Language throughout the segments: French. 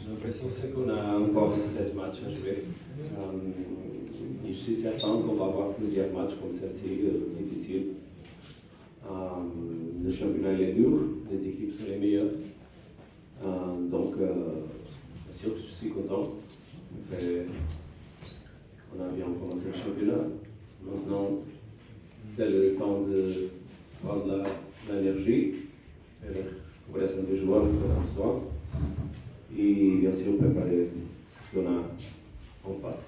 L'impression c'est qu'on a encore 7 matchs à jouer. Et je suis certain qu'on va avoir plusieurs matchs comme celle-ci, difficiles. Le championnat il est dur, les équipes sont les meilleures. Donc, bien sûr que je suis content. On a bien commencé le championnat. Maintenant, c'est le temps de prendre l'énergie, pour les des joueurs comme soi. Et bien sûr, préparer ce qu'on a en face.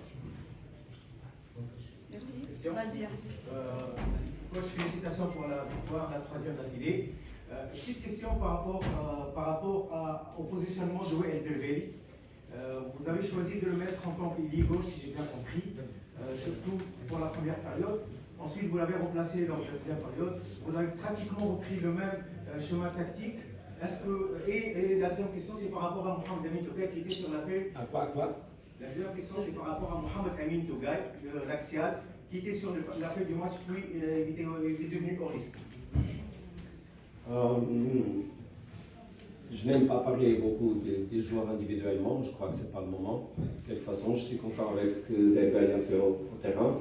Merci. Question. Vas-y. Coach, félicitations pour la victoire, la 3e d'affilée. Petite question par rapport au positionnement de El Derveli. Vous avez choisi de le mettre en tant qu'ailier gauche, si j'ai bien compris, surtout pour la première période. Ensuite, vous l'avez remplacé dans la deuxième période. Vous avez pratiquement repris le même chemin tactique. Et la deuxième question, c'est par rapport à Mohamed Amin Togay qui était sur la feuille. À quoi La deuxième question, c'est par rapport à Mohamed Amin Togay, l'axial, qui était sur la feuille du match, puis il est devenu choriste. Je n'aime pas parler beaucoup des joueurs individuellement, je crois que ce n'est pas le moment. De toute façon, je suis content avec ce que Derveli a fait au terrain.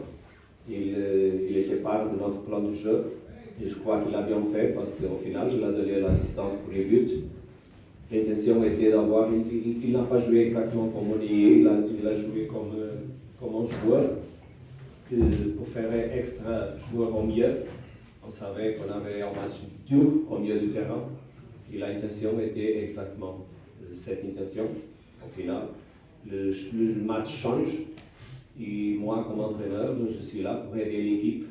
Il était part de notre plan de jeu. Et je crois qu'il a bien fait parce qu'au final, il a donné l'assistance pour les buts. L'intention était d'avoir. Il n'a pas joué exactement comme Olivier, il a joué comme un joueur pour faire extra joueur au milieu. On savait qu'on avait un match dur au milieu du terrain. Et l'intention était exactement cette intention. Au final, le match change. Et moi, comme entraîneur, je suis là pour aider l'équipe.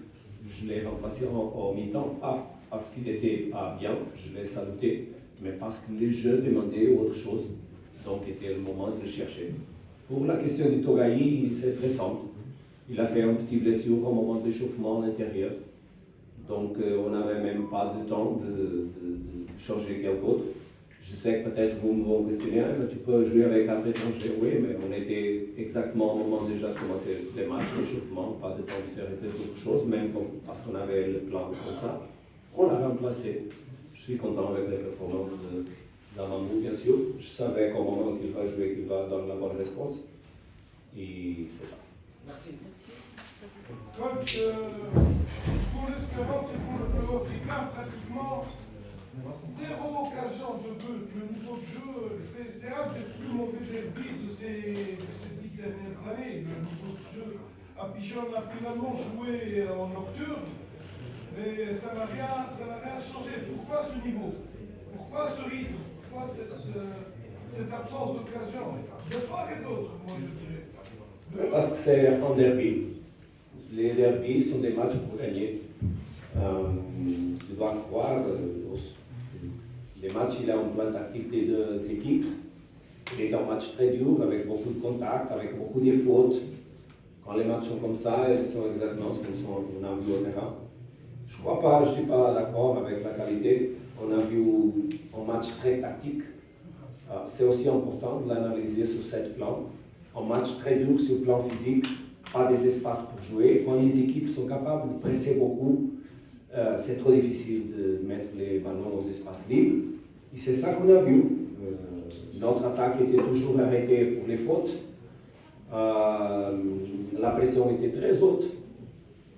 Je l'ai remplacé en mi-temps, pas parce qu'il n'était pas bien, je l'ai saluté, mais parce que les jeux demandaient autre chose. Donc, c'était le moment de le chercher. Pour la question du Togaï, c'est très simple. Il a fait une petite blessure au moment d'échauffement à l'intérieur. Donc, on n'avait même pas de temps de changer quelque chose. Je sais que peut-être vous me questionnez, mais tu peux jouer avec 4 étrangers. Oui, mais on était exactement au moment déjà de commencer les matchs, l'échauffement, pas de temps de faire autre chose, même parce qu'on avait le plan comme ça. On l'a remplacé. Je suis content avec les performances d'Amandou, bien sûr. Je savais qu'au moment qu'il va jouer, qu'il va donner la bonne réponse. Et c'est ça. Merci. Coach, pour l'Espérance et pour le club africain, pratiquement 0 occasion de but. Le niveau de jeu, c'est un des plus mauvais derbys de ces 10 dernières années. Le niveau de jeu affiché, on a finalement joué en nocturne, mais ça n'a rien changé. Pourquoi ce niveau? Pourquoi ce rythme? Pourquoi cette absence d'occasion? De part et d'autre, moi je dirais. Parce que c'est un derby. Les derbys sont des matchs pour gagner. Tu dois croire, les matchs, il a un plan tactique des deux équipes. Il est un match très dur, avec beaucoup de contacts, avec beaucoup de fautes. Quand les matchs sont comme ça, ils sont exactement ce qu'on a vu au terrain. Je crois pas, je ne suis pas d'accord avec la qualité. On a vu un match très tactique. C'est aussi important de l'analyser sur ce plan. Un match très dur sur le plan physique, pas des espaces pour jouer. Quand les équipes sont capables de presser beaucoup, c'est trop difficile de mettre les ballons dans les espaces libres. Et c'est ça qu'on a vu. Notre attaque était toujours arrêtée pour les fautes. La pression était très haute.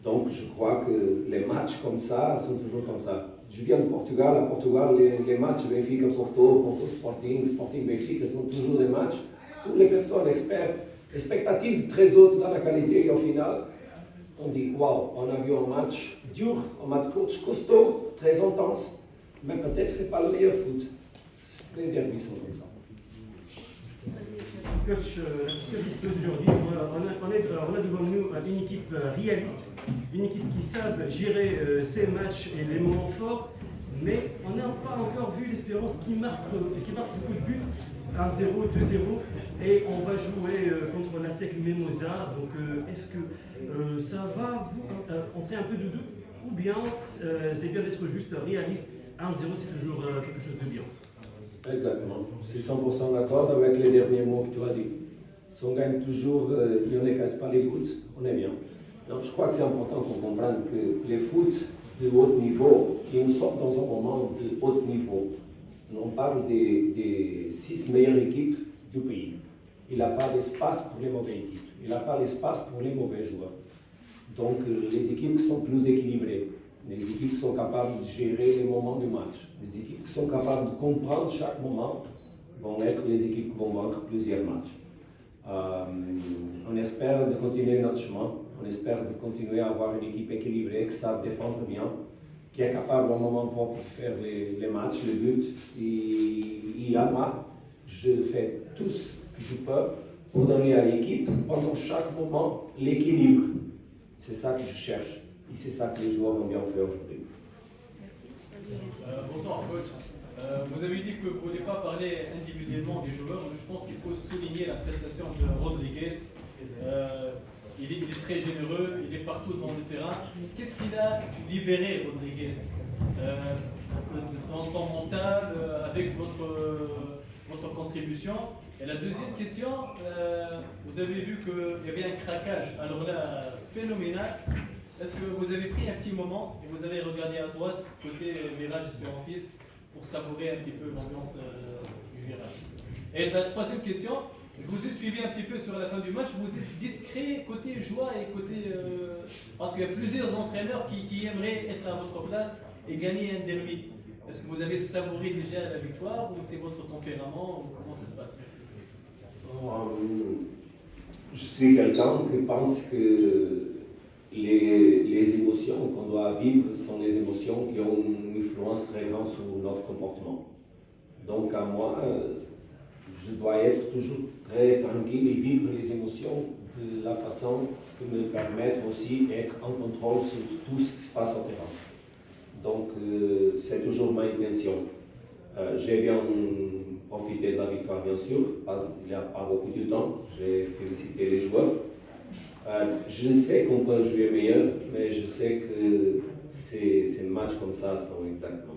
Donc je crois que les matchs comme ça sont toujours comme ça. Je viens de Portugal. À Portugal, les matchs Benfica-Porto, Porto-Sporting, Sporting-Benfica sont toujours des matchs. Toutes les personnes experts, expectatives très hautes dans la qualité et au final, on dit waouh, on a vu un match dur, un match costaud, très intense, mais peut-être ce n'est pas le meilleur foot. Les derbys sont comme ça. Coach, ce qui se pose aujourd'hui, on a devant nous une équipe réaliste, une équipe qui savent gérer ses matchs et les moments forts, mais on n'a pas encore vu l'Espérance qui marque beaucoup de buts, 1-0, 2-0, et on va jouer contre la SEC Mimosa. Donc est-ce que ça va vous entrer un peu de doute, ou bien c'est bien d'être juste réaliste, 1-0 c'est toujours quelque chose de bien? Exactement. Je suis 100% d'accord avec les derniers mots que tu as dit. Si on gagne toujours, on ne casse pas les gouttes, on est bien. Donc, je crois que c'est important qu'on comprenne que les foot de haut niveau, et nous sommes dans un moment de haut niveau. On parle des 6 meilleures équipes du pays. Il n'a pas d'espace pour les mauvaises équipes. Il n'a pas d'espace pour les mauvais joueurs. Donc les équipes sont plus équilibrées. Les équipes sont capables de gérer les moments du match. Les équipes qui sont capables de comprendre chaque moment vont être les équipes qui vont vaincre plusieurs matchs. On espère de continuer notre chemin. On espère de continuer à avoir une équipe équilibrée qui savent défendre bien, qui est capable au moment propre de faire les matchs, les buts. Et à moi, je fais tout ce que je peux pour donner à l'équipe, pendant chaque moment, l'équilibre. C'est ça que je cherche. Et c'est ça que les joueurs ont bien fait aujourd'hui. Merci. Bonsoir coach. Vous avez dit que vous ne voulez pas parler individuellement des joueurs, mais je pense qu'il faut souligner la prestation de Rodriguez. Il est très généreux, il est partout dans le terrain. Qu'est-ce qu'il a libéré, Rodriguez, dans son mental, avec votre contribution? Et la deuxième question, vous avez vu qu'il y avait un craquage, alors là, phénoménal. Est-ce que vous avez pris un petit moment et vous avez regardé à droite, côté virage espérantiste, pour savourer un petit peu l'ambiance du virage? Et la troisième question, je vous ai suivi un petit peu sur la fin du match, vous êtes discret côté joie et côté... parce qu'il y a plusieurs entraîneurs qui aimeraient être à votre place et gagner un derby. Est-ce que vous avez savouré déjà la victoire ou c'est votre tempérament ou comment ça se passe? Merci. Je suis quelqu'un qui pense que les émotions qu'on doit vivre sont les émotions qui ont une influence très grande sur notre comportement. Donc à moi, je dois être toujours très tranquille et vivre les émotions de la façon qui me permettre aussi d'être en contrôle sur tout ce qui se passe au terrain. Donc c'est toujours ma intention. J'ai bien profité de la victoire bien sûr, parce qu'il n'y a pas beaucoup de temps. J'ai félicité les joueurs. Je sais qu'on peut jouer meilleur, mais je sais que ces matchs comme ça sont exactement.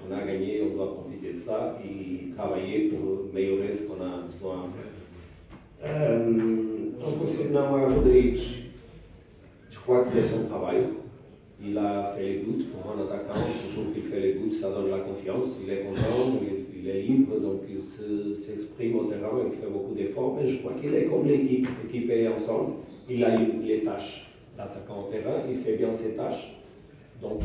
On a gagné, on doit profiter de ça et travailler pour améliorer ce qu'on a besoin de faire. En concernant Rodrigues, je crois que c'est son travail. Il a fait les buts pour un attaquant. Toujours qu'il fait les buts, ça donne la confiance. Il est content, il est libre, donc il s'exprime au terrain, il fait beaucoup d'efforts. Mais je crois qu'il est comme l'équipe. L'équipe est ensemble. Il a les tâches d'attaquant au terrain. Il fait bien ses tâches. Donc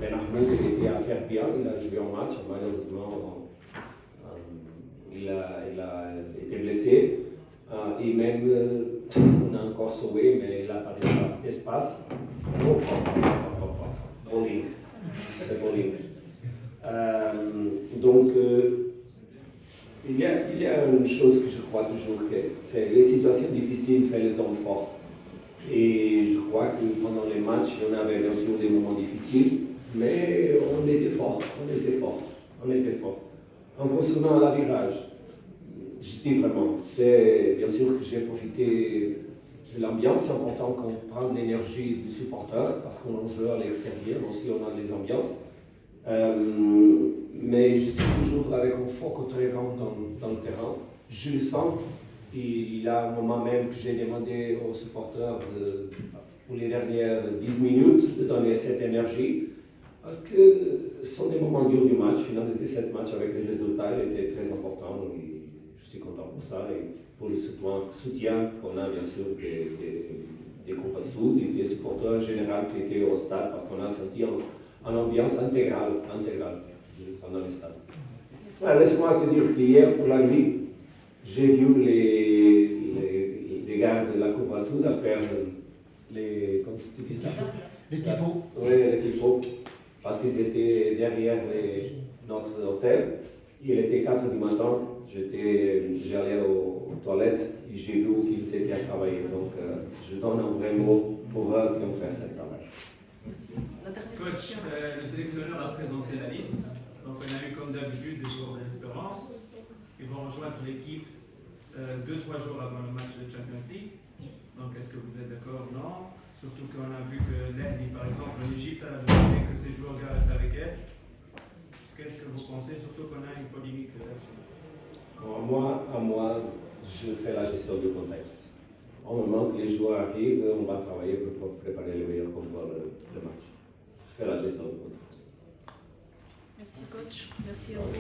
Ben Ahmed, il était à faire bien. Il a joué en match. Malheureusement, il a été blessé. Et même, on a encore sauvé, mais il n'a pas d'espace. Bowling. C'est bowling. Donc, il y a une chose que je crois toujours, que c'est les situations difficiles font les hommes forts. Et je crois que pendant les matchs, on avait bien sûr des moments difficiles, mais on était fort. En concernant la virage, je dis vraiment, c'est bien sûr que j'ai profité de l'ambiance. C'est important qu'on prenne l'énergie du supporter parce qu'on joue à l'extérieur, aussi on a des ambiances. Mais je suis toujours avec un fort très grand dans le terrain. Je le sens. Il y a un moment même que j'ai demandé aux supporters pour les dernières 10 minutes de donner cette énergie. Parce que ce sont des moments durs du match. Finaliser cette match avec les résultats, il était très important. Je suis content pour ça et pour le soutien qu'on a bien sûr des groupes sud et des supporters en général qui étaient au stade parce qu'on a senti une ambiance intégrale pendant le stade. Laisse-moi te dire qu'hier pour la nuit, j'ai vu les gars de la Cour Sud à faire comme tu dis ça? Les tifos. Oui, les tifos. Parce qu'ils étaient derrière notre hôtel. Il était 4 du matin. J'allais aux toilettes et j'ai vu qu'ils étaient à travailler. Donc, je donne un vrai mot pour eux qui ont fait ce travail. Merci. Coach, le sélectionneur a présenté la liste. Donc, on a eu comme d'habitude des joueurs de l'Espérance qui vont rejoindre l'équipe 2-3 jours avant le match de Champions League. Donc, est-ce que vous êtes d'accord ou non? Surtout qu'on a vu que l'Inde, par exemple, l'Égypte a demandé que ces joueurs restent avec elle. Qu'est-ce que vous pensez? Surtout qu'on a une polémique là-dessus. À moi, je fais la gestion du contexte. Au moment que les joueurs arrivent, on va travailler pour préparer le meilleur pour le match. Je fais la gestion du contexte. Merci coach. Merci à vous.